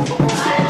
Bye.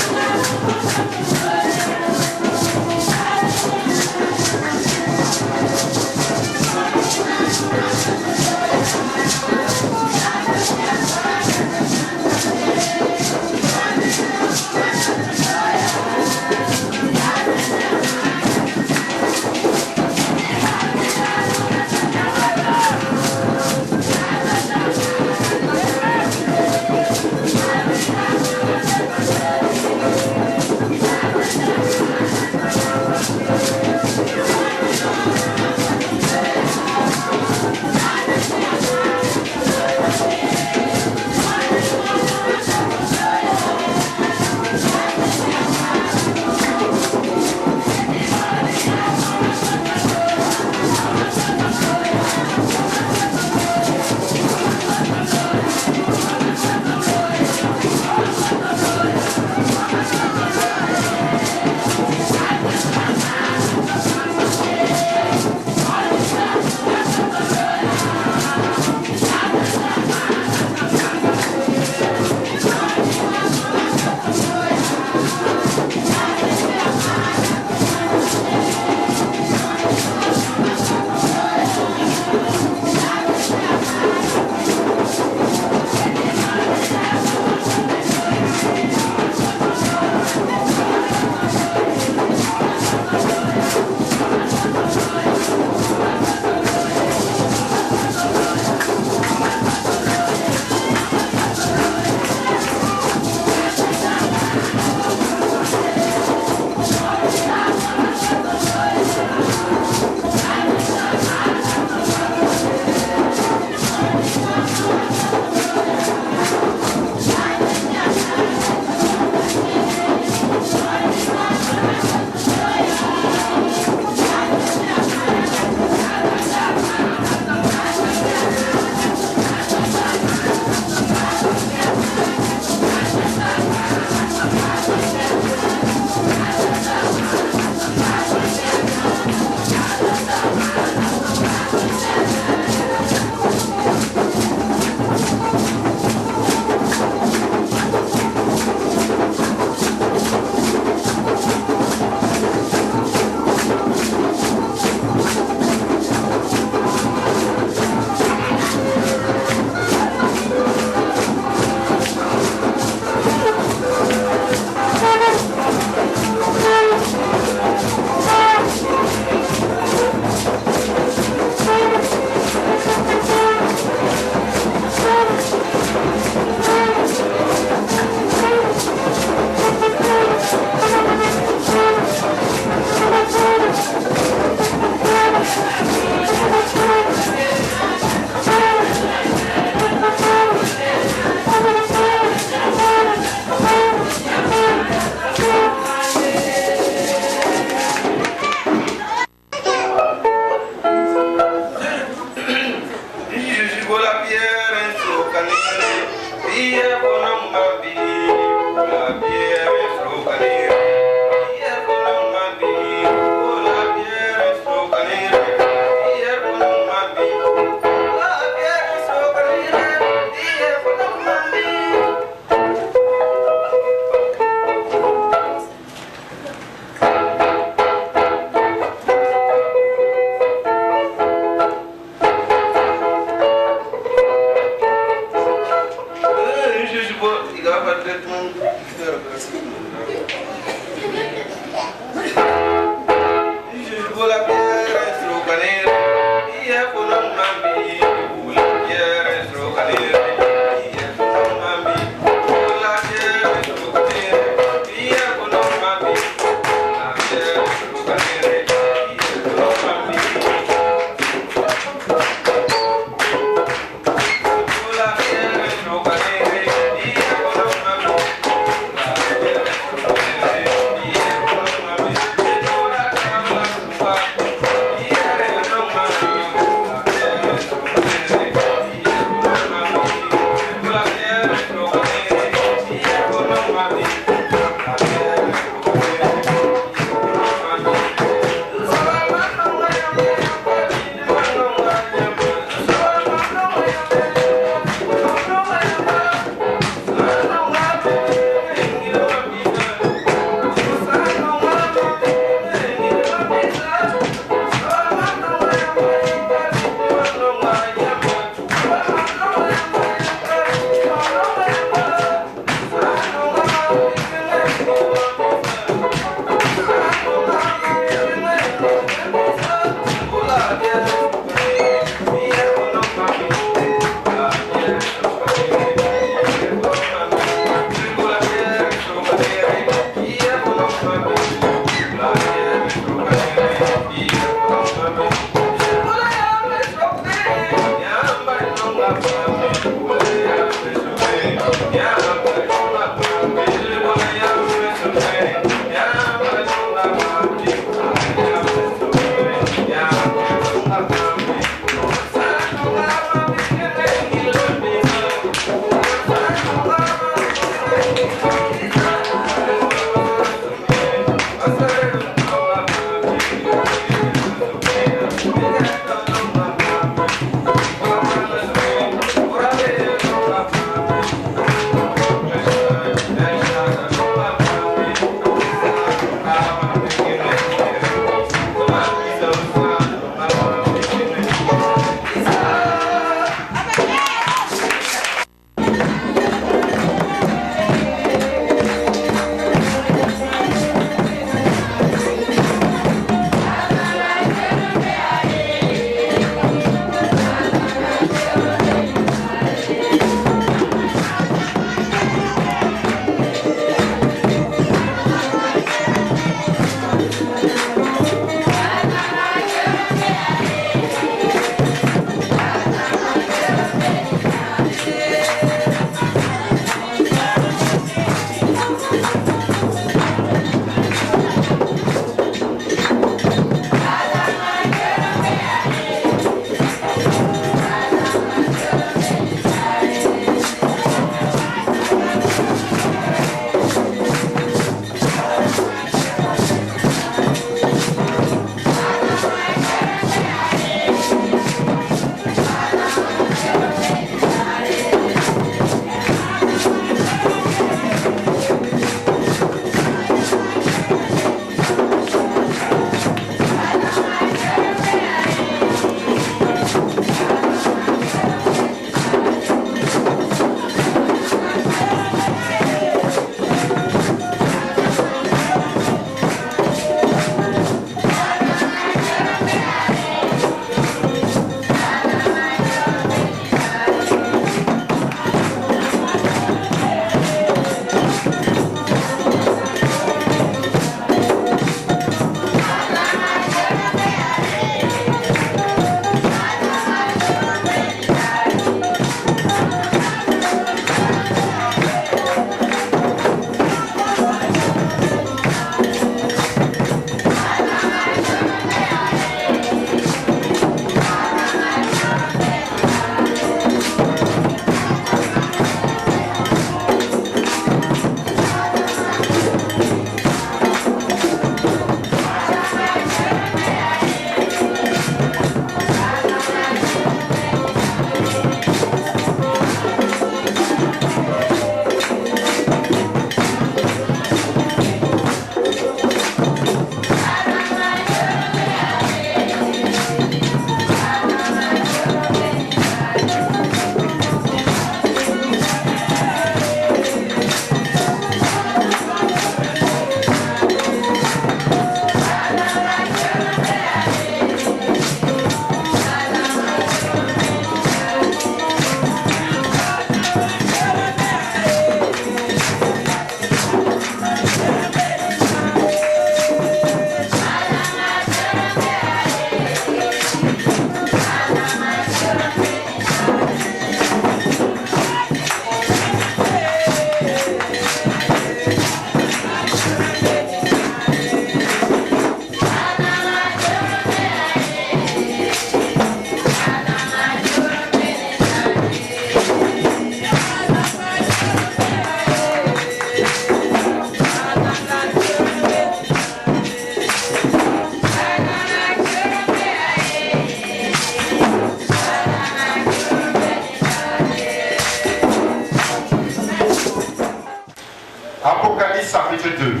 Apocalypse chapitre 2.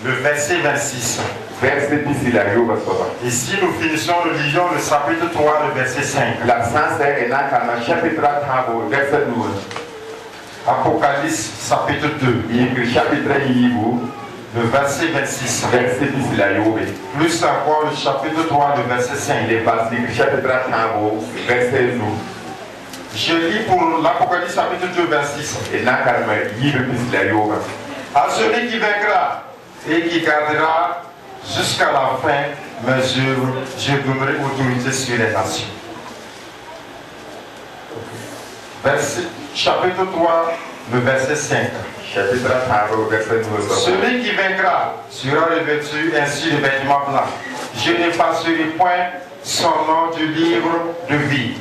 Le verset 26. Ici, nous finissons, nous lisons le chapitre 3, le verset 5. Apocalypse chapitre 2. Le verset 26. Plus encore le chapitre 3, le verset 5. Je lis pour l'Apocalypse chapitre 2, verset 6. À celui qui vaincra et qui gardera jusqu'à la fin mes œuvres, je donnerai autorité sur les nations. Chapitre 3, le verset 5. Celui qui vaincra sera revêtu ainsi de vêtements blancs. Je n'effacerai point son nom du livre de vie.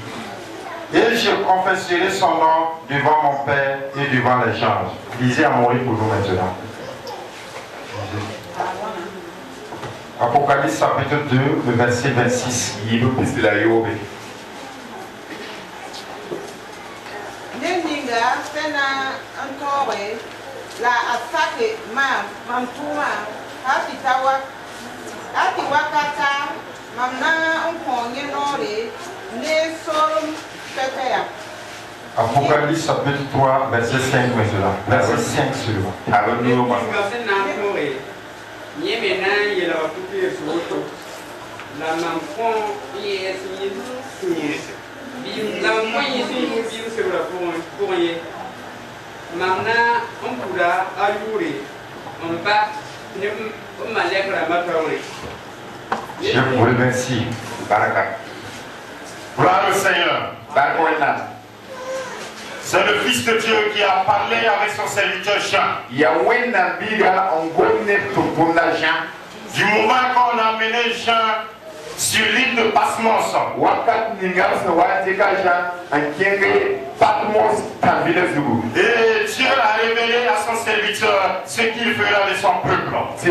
Et je confesserai son nom devant mon Père et devant les anges. Lisez à mourir pour nous maintenant. Apocalypse chapitre 2, le verset 26. La attaque mamtuma ati wakata mamna onkonye nore ne solom pepeya. Apocalypse chapitre 3, verset 5 maintenant. Verset 5 seulement. Mamna onkura ayuri omba ne malekra matawri. Je vous remercie. Baraka. Gloire au Seigneur. C'est le Fils de Dieu qui a parlé avec son serviteur Jean. Du moment qu'on a amené Jean sur l'île de Patmos, et Dieu a révélé à son serviteur ce qu'il fera de son peuple. Et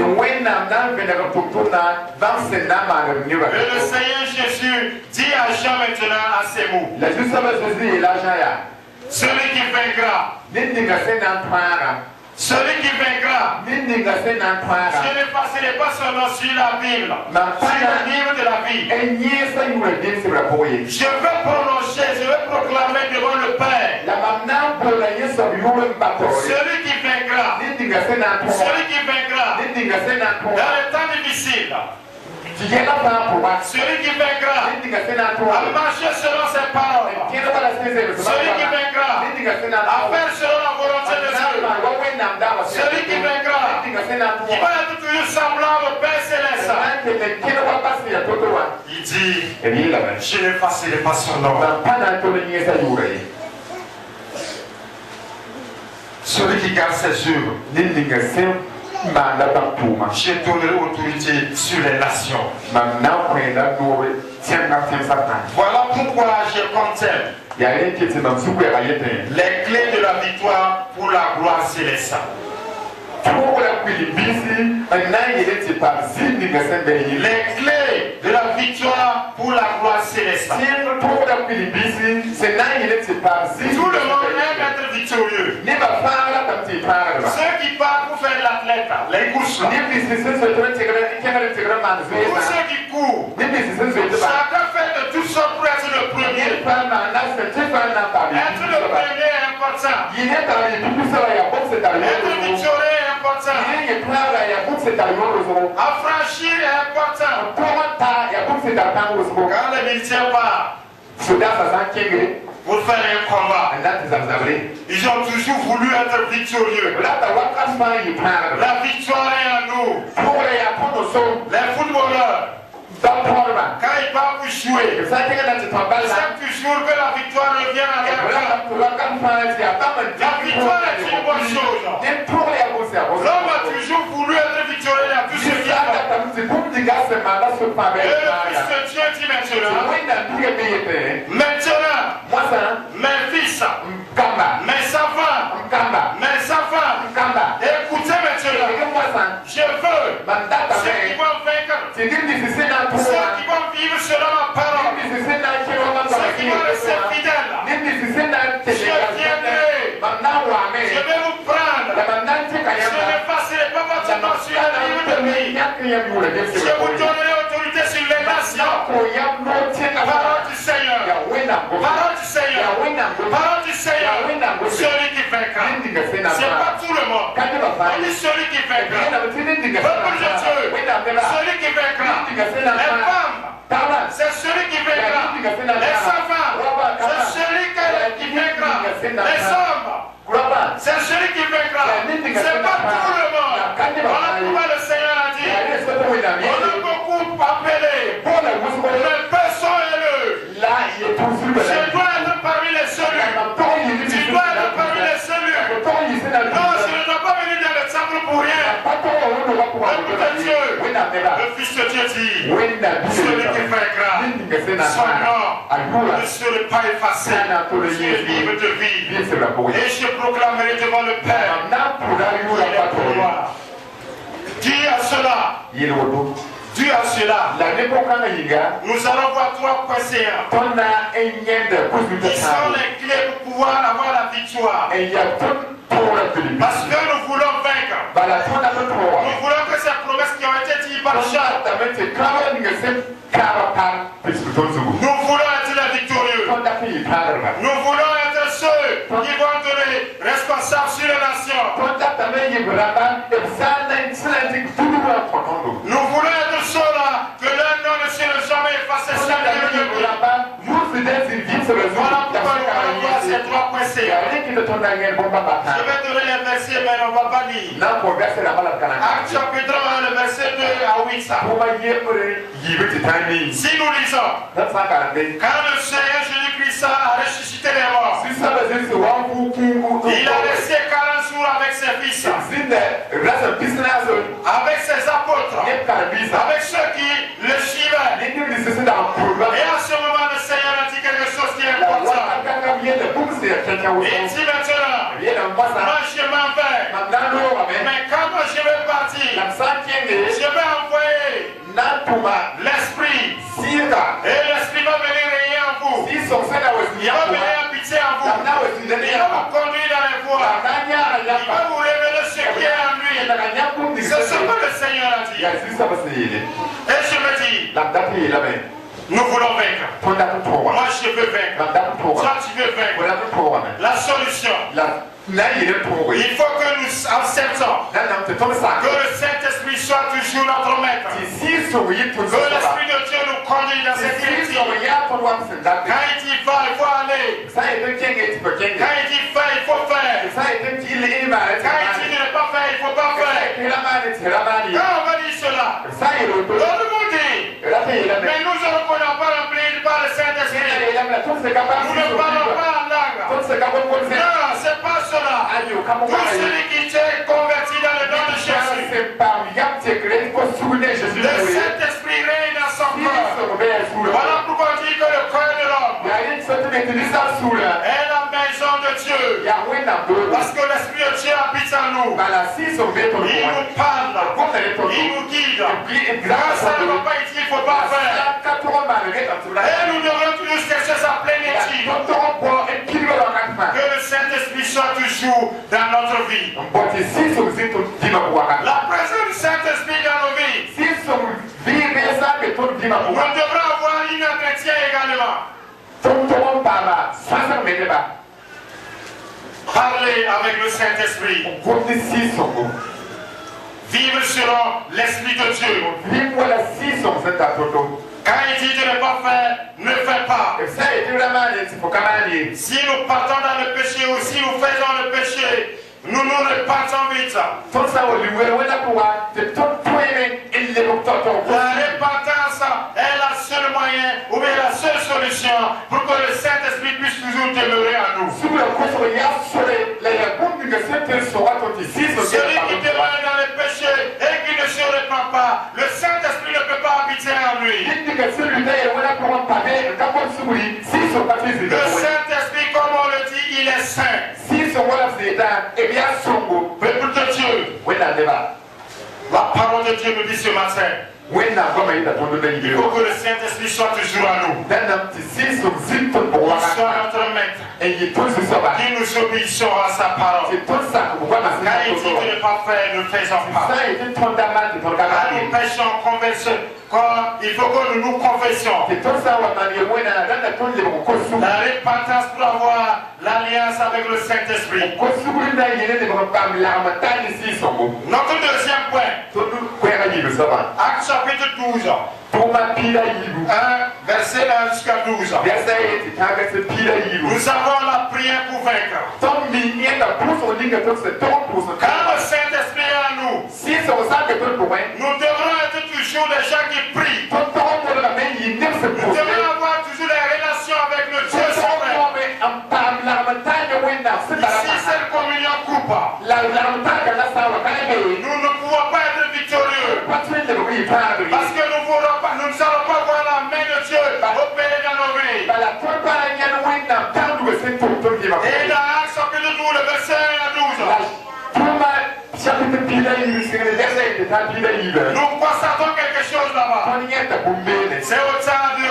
le Seigneur Jésus dit à Jean maintenant à ces mots: celui qui vaincra, celui qui vaincra, je ne passerai pas son nom sur la Bible, sur le livre de la vie. Je vais prononcer, je vais proclamer devant le Père. Celui qui vaincra, celui qui vaincra, dans les temps difficiles, celui qui vaincra, à marcher selon ses paroles, celui qui vaincra, à faire selon la volonté de Dieu, celui qui vaincra, qui va être toujours semblable au Père Céleste. Il dit: je n'effacerai pas son nom. Celui qui garde ses œuvres, je donnerai autorité sur les nations. Voilà pourquoi je conteste les clés de la victoire pour la gloire céleste. Les clés de la victoire pour la gloire céleste. Tout le monde aime être victorieux. Ceux qui partent pour faire l'athlète, les courses, tous ceux qui courent, chacun fait de toutes sortes pour être le premier. Être le premier est important. Être victorieux est important. Affranchir est important. Quand les militaires partent pour faire un combat, ils ont toujours voulu être victorieux. La victoire est à nous. Les footballeurs, quand ils partent pour jouer, ils aiment toujours que la victoire revienne à leur camp. La victoire est une bonne chose. L'homme a toujours voulu être victorieux dans tout ce qu'il fait. Et le Fils de Dieu dit maintenant: mes fils, mes enfants, écoutez maintenant, je veux ceux qui vont vaincre, ceux qui vont vivre selon ma parole, ceux qui vont rester fidèles. Je viendrai vie. Je vous donnerai autorité sur les nations. Parole du Seigneur. Parole du Seigneur. Parole du Seigneur. Celui qui vaincra. C'est pas tout le monde. On dit celui qui vaincra. Peuple de Dieu. Celui qui vaincra. Les femmes. C'est celui qui vaincra. Les enfants. C'est celui qui vaincra. Les hommes. C'est celui qui vaincra. C'est pas tout le monde. Voilà pourquoi le Seigneur a dit. On a beaucoup appelé. Mais personne est le. Je dois être parmi les cellules. Tu dois être parmi les cellules. Non, je ne dois pas venir dans le temple pour rien. Peuple de Dieu. Le Fils de Dieu dit. Celui qui vaincra. Son nom ne serait pas effacé. Sur le livre de vie. Et je proclamerai devant le Père. Il est pour moi. Dis à cela. Dieu a cela. Nous allons voir 3.1. Qui sont les clés pour pouvoir avoir la victoire. Parce que nous voulons vaincre. Nous voulons que ces promesses qui ont été dites par Jacques. Nous voulons être les victorieux. Nous voulons être ceux qui vont donner responsables sur les nations. Nous voulons être ceux-là que leur nom ne sera jamais effacé sur le livre de vie. Voilà pourquoi nous allons voir ces 3.C. Je vais donner les versets, mais on ne va pas lire. Acte chapitre 1, le verset 2 à 8. Si nous lisons, quand le Seigneur Jésus-Christ a ressuscité les morts, il a resté 40 jours avec ses fils, avec ses apôtres, avec ceux qui le suivaient. Et à ce moment, le Seigneur a dit quelque chose qui est important. Il dit maintenant, moi je m'en vais, mais quand je vais partir, je vais envoyer l'Esprit. Et l'Esprit va venir régner en vous. Il va venir habiter en vous. Il va vous conduire dans les voies. Il va vous révéler ce qui est en lui. C'est ce que le Seigneur a dit. Et je me dis, nous voulons vaincre. Moi je veux vaincre. Toi tu veux vaincre. La solution. Il faut que nous acceptons que le Saint-Esprit soit toujours notre maître. Que l'Esprit de Dieu nous conduise dans cette direction. Quand il dit va, il faut aller. Quand il dit faire, il faut faire. Quand il dit ne pas faire, il ne faut pas faire. Quand on va dire cela, tout le monde dit, mais nous ne pouvons pas remplir par le Saint-Esprit. Nous ne parlons pas en langue. Non, c'est pas cela. Tout celui qui s'est converti dans le nom de Jésus, le Saint-Esprit règne dans son corps. Voilà pourquoi on dit que le corps de l'homme est la maison de Dieu. Parce que l'Esprit de Dieu habite en nous. Il nous parle, il nous guide. Quand ça ne va pas ici, il ne faut pas faire. Et nous devons toujours chercher sa plénitude. Que le Saint-Esprit soit toujours dans notre vie. La présence du Saint-Esprit dans nos vies. Nous devrons avoir une entretien également. Parler avec le Saint-Esprit. Vivre selon l'Esprit de Dieu. Quand il dit de ne pas faire, ne fais pas. Si nous partons dans le péché ou si nous faisons le péché, nous nous repentons vite. La repentance est la seule moyen ou bien la seule solution pour que le Saint-Esprit puisse toujours demeurer en nous. Celui qui demeure dans le péché et qui ne se repent pas, le Saint-Esprit ne peut pas habiter en lui. Le Saint-Esprit, comme on le dit, il est saint. Peuple de Dieu, la parole de Dieu nous dit ce matin Il faut que le Saint-Esprit soit toujours à nous. Il soit notre maître. Et nous obéissons à sa parole. Quand il dit de ne pas faire, ne faisons pas. Quand nous péchons, conversion. Il faut que nous nous confessions. La repentance pour avoir l'alliance avec le Saint-Esprit. Notre deuxième point. Acte chapitre 12. 1, verset 1 jusqu'à 12. Nous avons la prière pour vaincre. Quand le Saint-Esprit est à nous, nous devrons être toujours des gens qui prient. Nous devrons avoir toujours des relations avec le Dieu suprême. Ici, c'est le communion coupe. Nous ne pouvons pas être victorieux. Parce que nous ne allons pas voir la main de Dieu opérer dans nos vies. Et dans Actes chapitre 12, le verset 1 à 12. Nous constatons quelque chose là-bas. C'est au temps de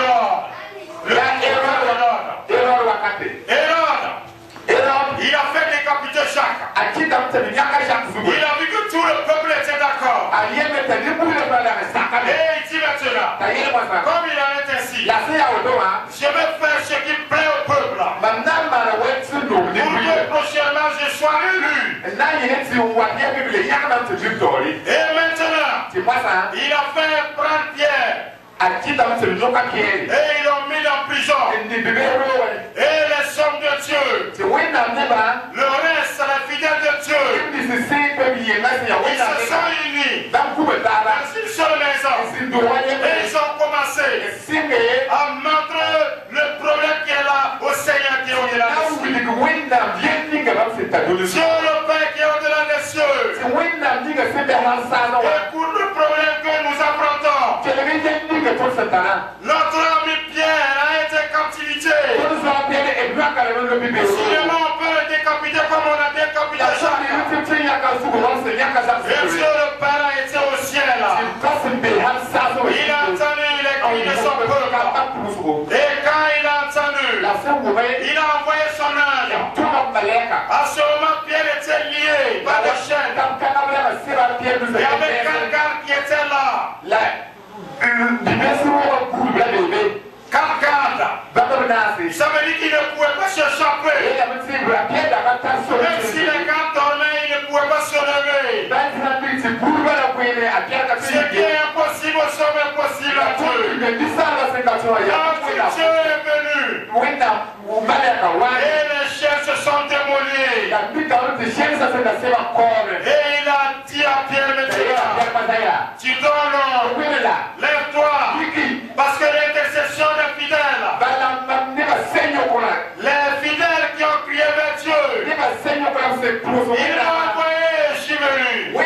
Hérode, il a fait décapiter Jacques. Il a vu que tout le peuple était d'accord. Et il dit maintenant, comme il en est ainsi, je vais faire ce qui plaît au peuple. Pour que prochainement je sois élu. Et maintenant, il a fait prendre Pierre. Et ils l'ont mis en prison. Et les hommes de Dieu, le reste, les fidèles de Dieu, ils se sont unis dans une seule maison. Et ils ont commencé à montrer le problème qui est là au Seigneur qui est au-delà des cieux. Dieu le Père qui est au-delà des cieux. Écoute le problème que nous affrontons. Notre ami Pierre a été en captivité. Finalement, on peut le décapiter comme on a décapité Jacques. Et Dieu le Père a été au ciel. Il a entendu les cris de son peuple. Et quand il a entendu, il a envoyé son ange. À ce moment, Pierre était lié par les chaînes. Il y avait quelqu'un qui était là. Ça veut dire qu'il ne pouvait pas s'échapper. Même si les gars dormaient, il ne pouvait pas se lever. Ce qui est impossible au sommet est possible à Dieu. Quand Dieu est venu, et les chaînes se sont démolies. Et il a dit à Pierre maintenant, tu donnes, lève-toi, parce que l'intercession des fidèles, les fidèles qui ont crié vers Dieu, il a envoyé, je suis venu. Je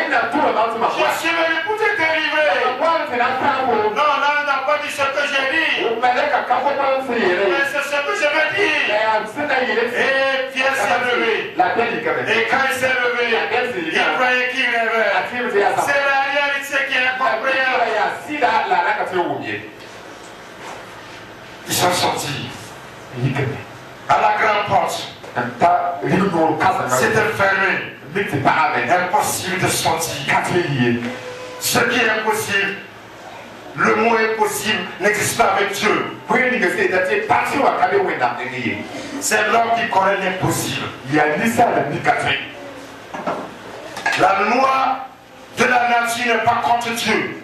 suis venu pour te délivrer. Non, là, on n'a pas dit ce que j'ai dit. Mais c'est ce que je veux dire. Et Pierre s'est levé. Et quand il s'est levé, il croyait qu'il rêvait. C'est la réalité qui est incompréhensible. Ils sont sortis à la grande porte. C'était fermé. Impossible de sortir. Ce qui est impossible, le mot impossible n'existe pas avec Dieu. C'est l'homme qui connaît l'impossible. La loi de la nature n'est pas contre Dieu.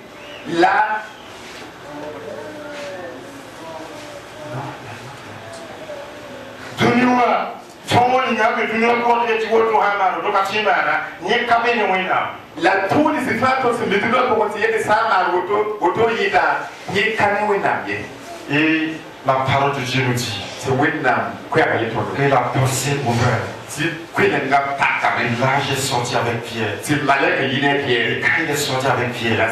La tour is not also the development of the Sama Woto Yida, et la parole de Dieu nous dit que la pensée ouverte. Là, j'ai sorti avec Pierre. Et quand il est sorti avec Pierre,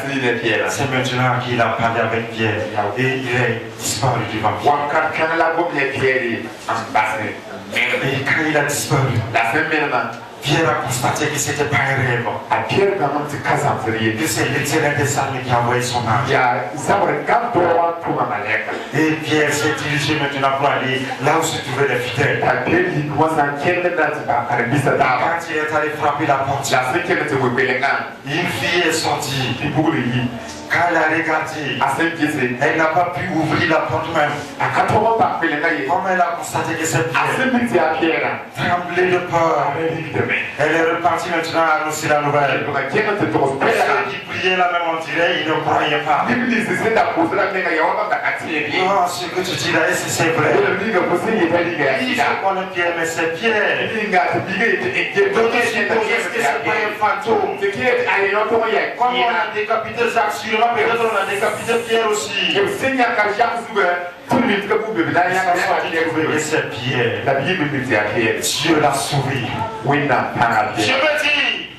c'est maintenant qu'il a parlé avec Pierre. Et il est disparu devant Pierre. Et quand il a disparu, Pierre a constaté que c'était pas un rêve. Que c'est l'Éternel des armées qui a envoyé son ange. Et Pierre s'est dirigé maintenant pour aller là où se trouvaient les fidèles. Quand il est allé frapper la porte, une fille est sortie. Quand elle a regardé, elle n'a pas pu ouvrir la porte même. Comme elle a constaté que c'est Pierre, tremblée de peur, elle est repartie maintenant à annoncer la nouvelle. Ceux qui priaient là même on dirait, ils ne croyaient pas. Non, ce que tu dis là, c'est vrai. Oui, je connais Pierre, mais c'est Pierre. D'autres supposent que c'est pas un fantôme. Comme on a décapité Jacques, sûrement peut-être on a décapité Pierre aussi. Et c'est Pierre. Dieu l'a sauvé. Je me dis,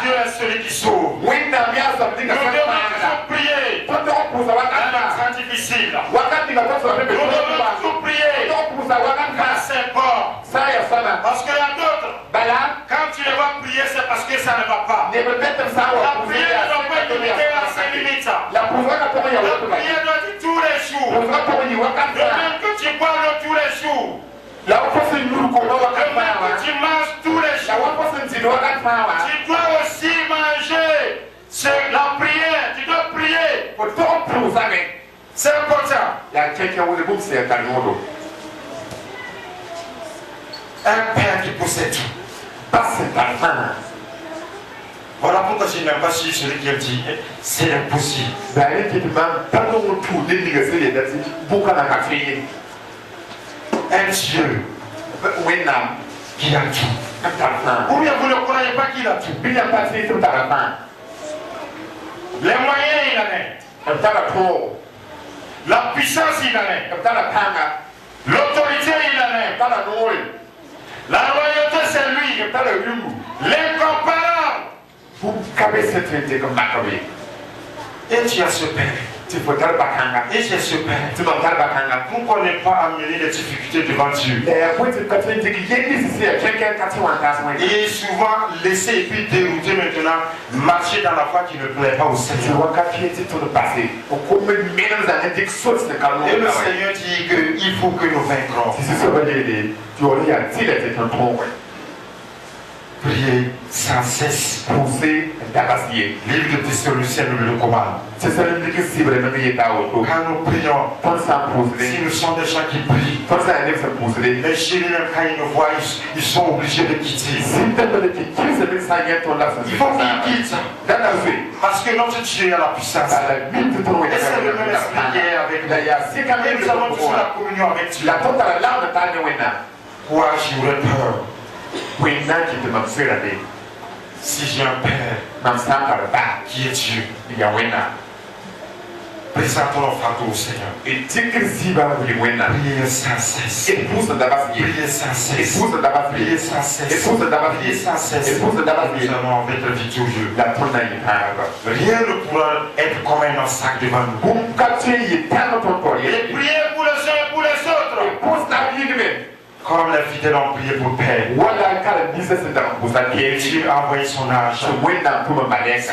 Dieu est celui qui sauve. Nous devons toujours prier. Un instant difficile. Nous devons toujours prier. Quand c'est bon. Parce qu'il y a d'autres. Quand tu ne vas prier, c'est parce que ça ne va pas. La prière ne doit pas être limitée à ses limites. La prière doit être tous les jours. De même que tu parles tous les jours. De même que tu manges tous les jours. Tu dois aussi manger. C'est la prière. Tu dois prier. C'est important. Un père qui possède tout. Voilà pourquoi je n'aime pas celui qui me dit c'est impossible. Un Dieu qui a tout. Ou bien vous ne croyez pas qu'il a tout. Les moyens il en est. La puissance il en est. L'autorité il en est. La royauté c'est lui. L'incomparable. Et tu as ce père. Et j'ai ce père. Pourquoi ne pas amener les difficultés devant Dieu? Et souvent laisser et puis dérouter maintenant, marcher dans la foi qui ne plaît pas au Seigneur. Et le Seigneur dit qu'il faut que nous vaincrons. Priez sans cesse. Livre de Thessaloniciens nous le commande. Quand nous prions, si nous sommes des gens qui prient, les chéris même quand ils nous voient, ils sont obligés de quitter. Il faut qu'ils quittent. Parce que notre Dieu a la puissance. Et c'est le même esprit qui est avec nous. Et nous avons toujours la communion avec Dieu. Pourquoi j'aurais peur? Si j'ai un père qui est Dieu, présentons nos fardeaux au Seigneur. Priez sans cesse. Priez sans cesse. Priez sans cesse. Nous allons être victorieux. Rien ne pourra être comme un sac devant nous. Et priez pour les uns et pour les autres. Comme les fidèles ont prié pour le Père. Dieu a envoyé son ange. Si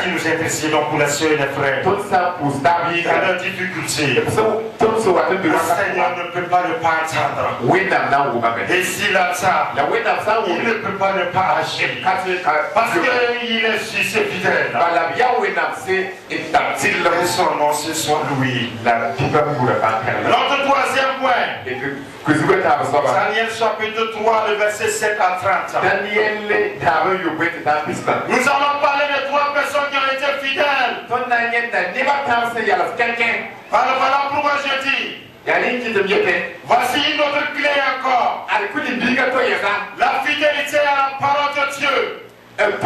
nous intercédons pour les soeurs et les frères, dans leurs difficultés, le Seigneur ne peut pas ne pas entendre. Et s'il attend, il ne peut pas ne pas agir. Parce qu'il est juste et fidèle. Et son nom, ce soit loué. Notre troisième point. Daniel chapitre 3, le verset 7 à 30. Nous allons parler de 3 personnes qui ont été fidèles. Alors voilà pourquoi je dis. Voici une autre clé encore. La fidélité à la parole de Dieu. Être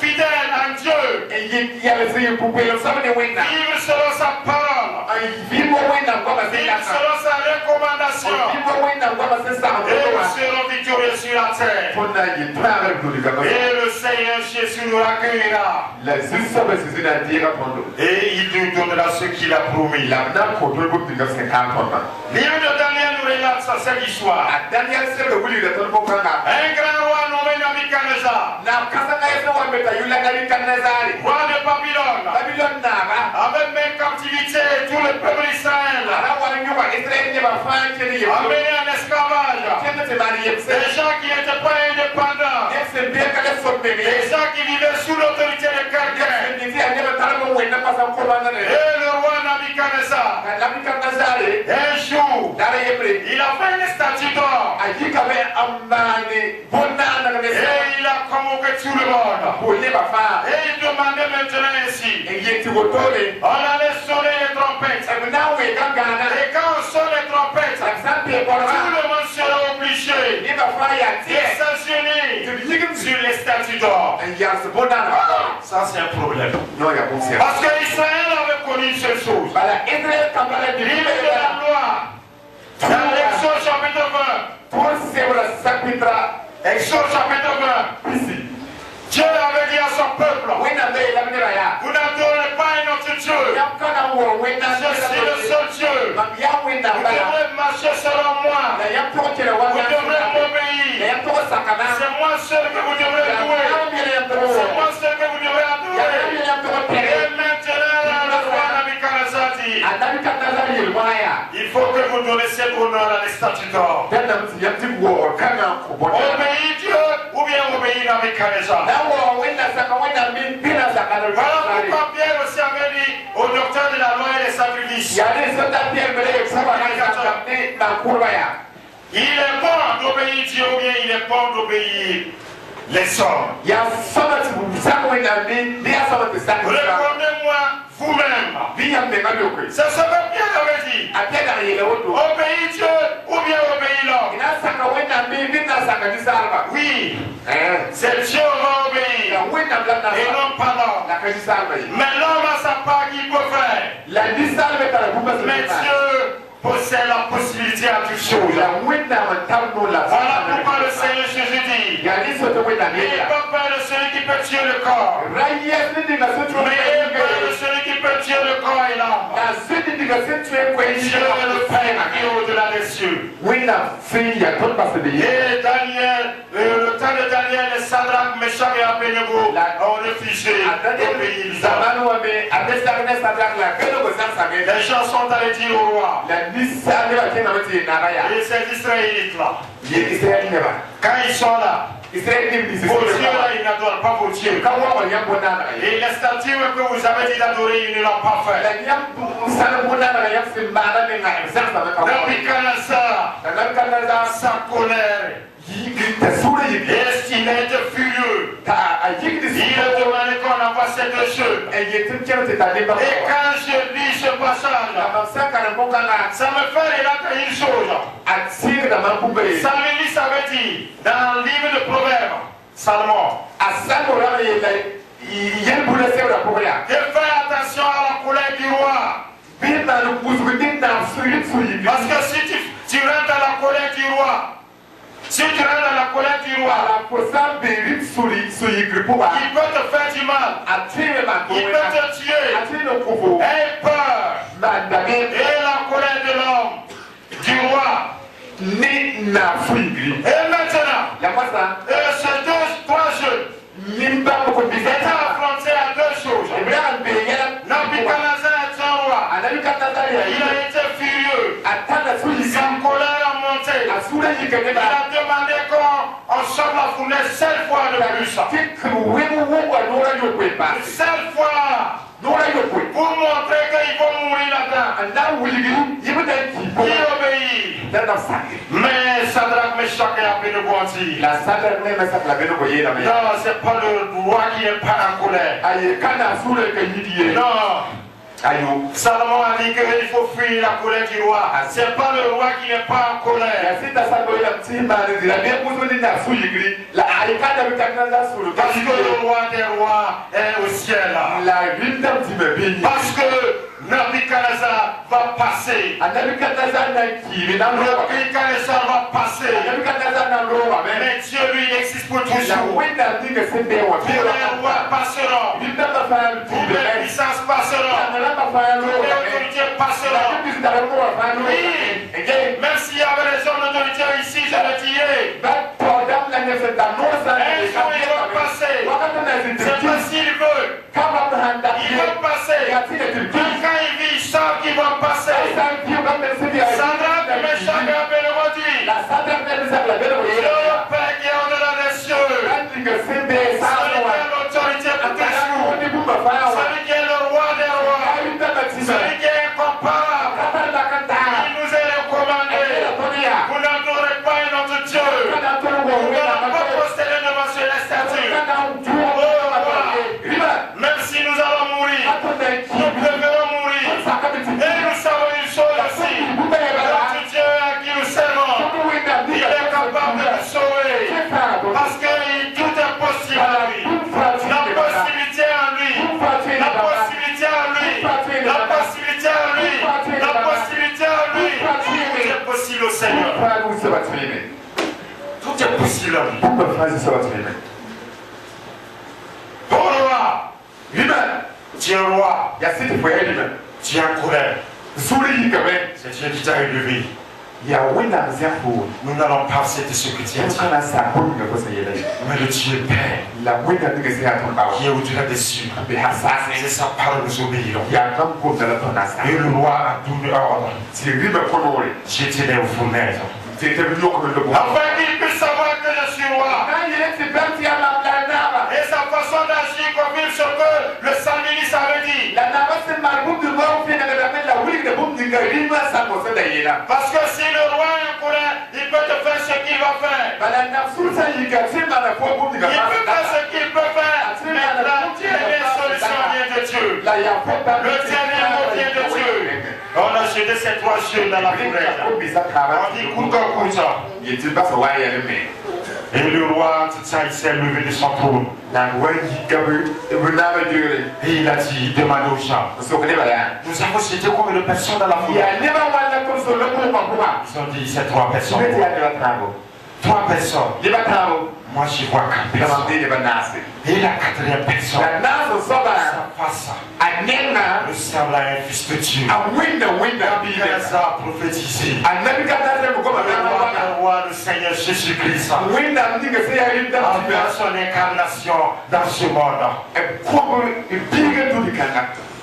fidèle en Dieu. Vivre selon sa parole. Vivre selon sa recommandation. Et nous serons victorieux sur la terre. Et le Seigneur Jésus nous accueillera. Et il nous donnera ce qu'il a promis. Livre de Daniel nous relate cette histoire. Un grand roi nommé Nebuchadnezzar, roi de Babylone, avait mis en captivité tout le peuple d'Israël, amené en esclavage. Des gens qui n'étaient pas indépendants, des gens qui vivaient sous l'autorité de quelqu'un. Et le roi Nebuchadnezzar, un jour, il a fait une statue d'or. Et il a convoqué tout le monde. Et il demandait maintenant ainsi. On allait sonner les trompettes. Et quand on sonne les trompettes, tout le monde sera obligé de s'enchaîner sur les statues d'or. Ça, c'est un problème. Parce que Israël avait connu ces choses. Il de la loi. Dans l'Exode chapitre 20. Exode chapitre 20. Dieu avait dit à son peuple, vous n'adorez pas un autre Dieu. Je suis le seul Dieu. Vous devrez marcher selon moi. Vous devrez m'obéir. C'est moi seul que vous devrez louer. C'est moi seul que vous devrez adorer. Et maintenant, le roi Nebuchadnezzar dit, il faut que vous donnez cet honneur à les statues d'or. Obéis Dieu ou bien obéis Nebuchadnezzar. Voilà pourquoi Pierre aussi avait dit au docteur de la loi et des sacrifices. Il est bon d'obéir Dieu ou bien il est bon d'obéir les hommes. Répondez-moi vous-même. C'est ce que Pierre avait dit. Obéis Dieu ou bien obéis l'homme. Oui, c'est Dieu va obéir et non pas l'homme. Mais l'homme a sa part qu'il peut faire. Mais Dieu possède la possibilité à toute chose. Voilà pourquoi le Seigneur Jésus dit, il n'est pas peur de celui qui peut tuer le corps, mais il est peur de celui qui peut tuer le corps et l'âme. Dieu est le Père qui est au-delà des cieux. Et Daniel, le temps de Daniel, les Sadrach, Meshach et Abednego ont refusé d'obéir. Les gens sont allés dire au roi. Et ces Israélites-là, quand ils sont là, vos dieux là, ils n'adorent pas vos dieux. Et les statues que vous avez dit d'adorer, ils ne l'ont pas fait. Nebuchadnezzar, sa colère, il était furieux. Il a demandé qu'on envoie ces deux jeux. Et quand je lis ce passage, ça me fait relater une chose. Salmélis avait dit dans le livre de Proverbes, Salomon, de faire attention à la colère du roi. Parce que si tu rentres dans la colère du roi, si tu rentres dans la colère du roi, il peut te faire du mal, il peut te tuer, aie peur, et la colère de l'homme, du roi. Et maintenant, ces trois jeux étaient affrontés à deux choses. Nebuchadnezzar est un roi, il a été furieux, sa colère a monté, il a demandé qu'on sorte la fournaise 7 fois de plus. 7 fois pour montrer qu'ils vont mourir là-dedans. Qui obéit? Mais Sadrach, Meshach et Abednego ont dit, non, c'est pas le roi qui n'est pas en colère. Non. Salomon a dit qu'il faut fuir la colère du roi. C'est pas le roi qui n'est pas en colère. Parce que le roi des rois est au ciel. Parce que Nabuchodonosor va passer. Nebuchadnezzar na kiwi na loa. Nabuchodonosor va passer. Nebuchadnezzar na loa. Mais Dieu lui existe pour La toujours. winda dinga sende wa. Tous les rois passeront. Binda ba fa Toutes les puissances passeront. na ba fa Toutes les autorités passeront. Oui. Même s'il y avait des hommes d'autorité ici, je le dirais. Un jour, il va passer. C'est pas s'il veut. Il va passer. Même quand il vit, il sent qu'il va passer. Sadrach, Meshach et Abednego dit, le Père qui est au-delà des cieux, celui qui a l'autorité pour toujours, celui qui est le roi des rois, celui qui est incomparable, il nous est recommandé. Vous n'adorez pas un autre Dieu. Vous n'allez pas posséder devant sur les statues. Même si nous allons mourir, nous devrons mourir. Et nous savons une chose aussi. Notre Dieu à qui nous servons, il est capable de nous sauver. Parce que tout est possible à lui. La possibilité en lui. La possibilité en lui. La possibilité en lui. La possibilité en lui. Tout est possible au Seigneur. Tout est possible en lui. Bon roi, tu es roi, tu es en colère. C'est Dieu qui t'a élevé. Nous n'allons pas accepter ce que tu as dit. Mais le Dieu Père, qui est au-delà des cieux, c'est sa parole, nous obéirons. Et le roi a donné ordre. J'étais né au fournaise. Afin qu'il puisse savoir que je suis roi. Et sa façon d'agir confirme ce que le psalmiste avait dit. Parce que si le roi est en colère, il peut te faire ce qu'il va faire. Il peut faire ce qu'il peut faire. Mais la dernière solution vient de Dieu. Le dernier mot vient de Dieu. On a jeté ces trois cieux dans la forêt. On dit Kouka. Et le roi, il s'est levé de son trône. Et il a dit, demandez aux gens. Nous avons cité combien de personnes dans la foule? Ils ont dit, c'est 3 personnes. 3 personnes. Moi, j'y vois 4 personnes. Et la 4e personne, sa face ressemble à un fils de Dieu. Nabuchodonosor a prophétisé. Le roi, le Seigneur Jésus-Christ, envers son incarnation dans ce monde.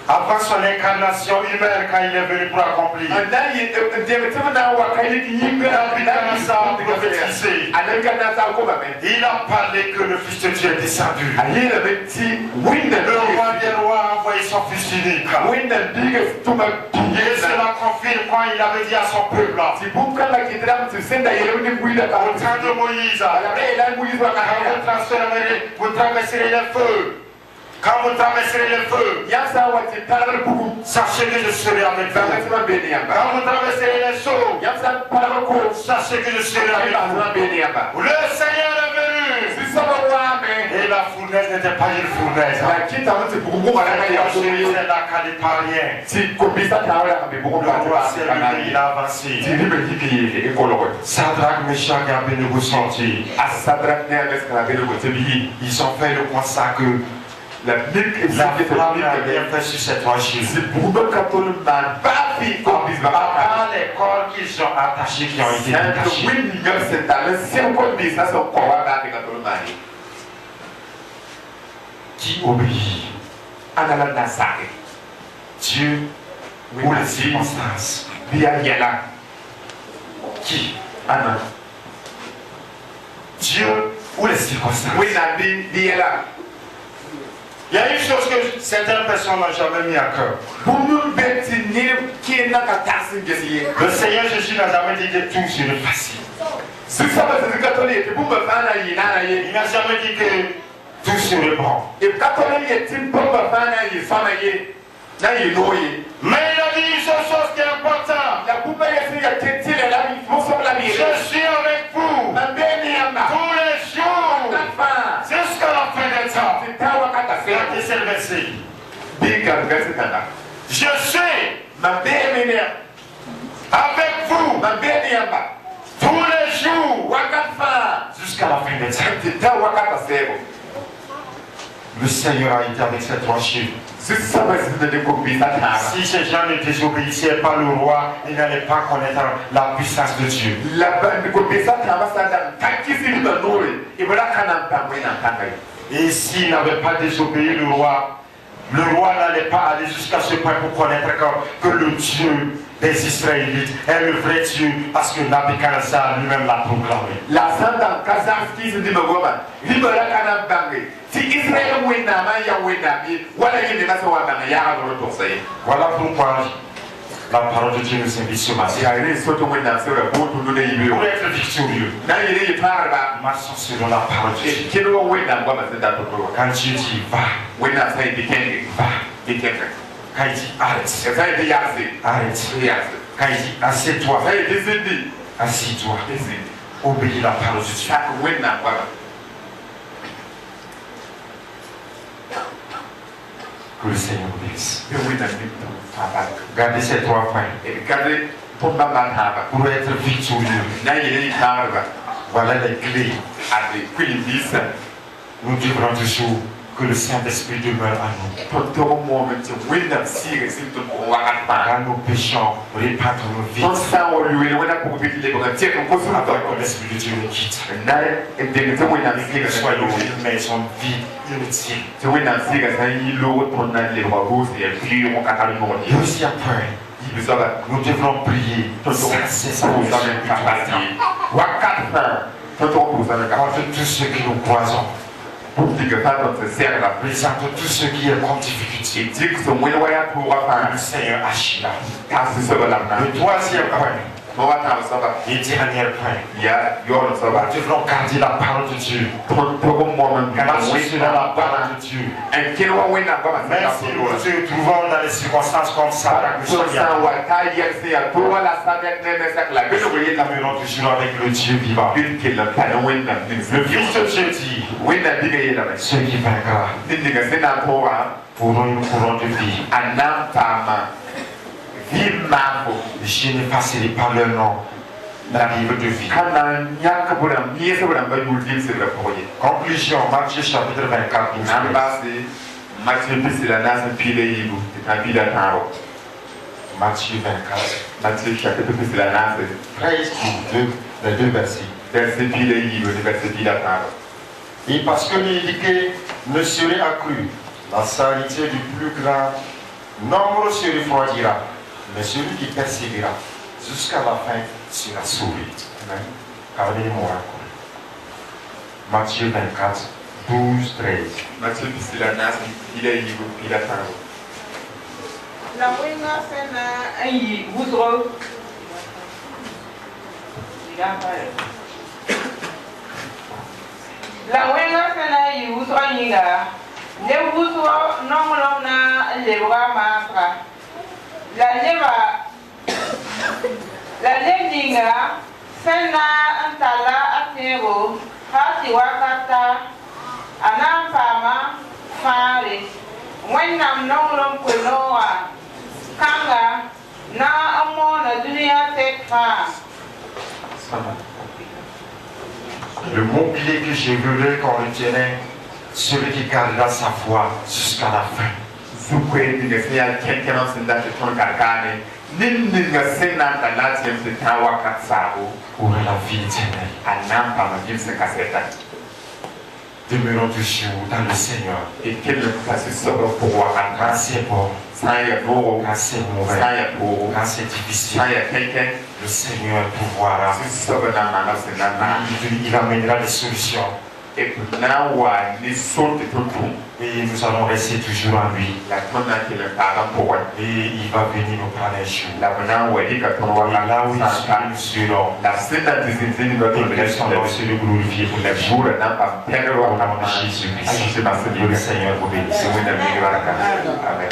Avant son incarnation humaine, quand il est venu pour accomplir, Nabuchodonosor a prophétisé. Il a parlé que le Fils de Dieu est descendu. Le roi des rois a envoyé son Fils unique. Et cela confirme quand il avait dit à son peuple, au temps de Moïse, vous traverserez les feux. Quand vous traverserez le feu, sachez que je serai avec vous. Quand vous traverserez les eaux, sachez que je serai avec vous. Le Seigneur est venu. Et la fournaise n'était pas une fournaise. C'est la caliparienne. Le roi s'est levé, il a avancé. Sadrach, Meshach et Abednego sont sortis. Ils ont fait le constat que la flamme n'a rien fait sur cette roche. À part les corps qu'ils ont attachés, qui ont été détachés. Qui obéit? Dieu ou les circonstances? Qui? Dieu ou les circonstances? Il y a une chose que certaines personnes n'ont jamais mis à cœur. Le Seigneur Jésus n'a jamais dit que tout serait facile. Il n'a jamais dit que tout serait bon. Mais il a dit une seule chose qui est importante. Je suis avec vous tous les jours jusqu'à la fin des temps. Regardez ce verset. Je suis avec vous tous les jours jusqu'à la fin des temps. Le Seigneur a été avec ses 3 chiffres. Si ces gens ne désobéissaient pas le roi, ils n'allaient pas connaître la puissance de Dieu. Et s'ils n'avaient pas désobéi le roi n'allait pas aller jusqu'à ce point pour connaître que le Dieu des Israélites est le vrai Dieu, parce que Nabuchodonosor lui-même l'a proclamé. Voilà pourquoi la parole de Dieu nous invite ce matin. Pour être victorieux, marchons selon la parole de Dieu. Quand Dieu dit va, quand il dit arrête, quand il dit assieds-toi, assis-toi, obéis la parole de Dieu. Que le Seigneur nous bénisse. Gardez ces 3 points. Pour être victorieux, voilà les clés. Nous devrons toujours que le Saint-Esprit demeure à nous. Quand nous péchons, répandre nos vies. Que l'Esprit de Dieu nous quitte. Que soyons une maison vide, inutile. Et aussi après, nous devrons prier contre tout ce qui nous poisonne. Présente tout ce qui est comme difficulté. Le Seigneur agira. Le 3e point. Et dernier point. Nous devrons garder la parole de Dieu. Marcher selon la parole de Dieu. Même si nous nous trouvons dans des circonstances comme ça, nous demeurons toujours avec le Dieu vivant. Le Fils de Dieu dit, ceux qui vaincra auront une couronne de vie. Je n'effacerai pas leur nom dans le livre de vie. Conclusion, Matthieu chapitre 24, Matthieu 24. Matthieu chapitre 13, les 2 versets. Et parce que l'iniquité ne serait accrue, la saleté du plus grand nombre se refroidira, mais celui qui persévérera jusqu'à la fin sera sauvé. Amen. Pardonnez-moi encore. Matthieu 24, 12, 13. Matthieu La winga fena ayi wudro. La winga fena ayi wudro yinga. Ne wudro nongolong na lebra mafra. La lendinga fena antala atero hati wakata anampama fare. Wenam nongolong kwenoa kanga na amona dunia tekha. Le mot-clé que je voudrais qu'on retienne, celui qui gardera sa foi jusqu'à la fin. Aura la vie éternelle. Demeurons toujours dans le Seigneur. Et quel pour pouvoir Quand c'est bon, quand c'est mauvais, quand c'est difficile, le Seigneur pourvoira. Il amènera des solutions. Et nous allons rester toujours en lui. Et il va venir nous prendre un jour. Et là où nous serons, nous restons sur le glorifié pour les jours. Au nom de Jésus-Christ, que le Seigneur vous bénisse. Amen.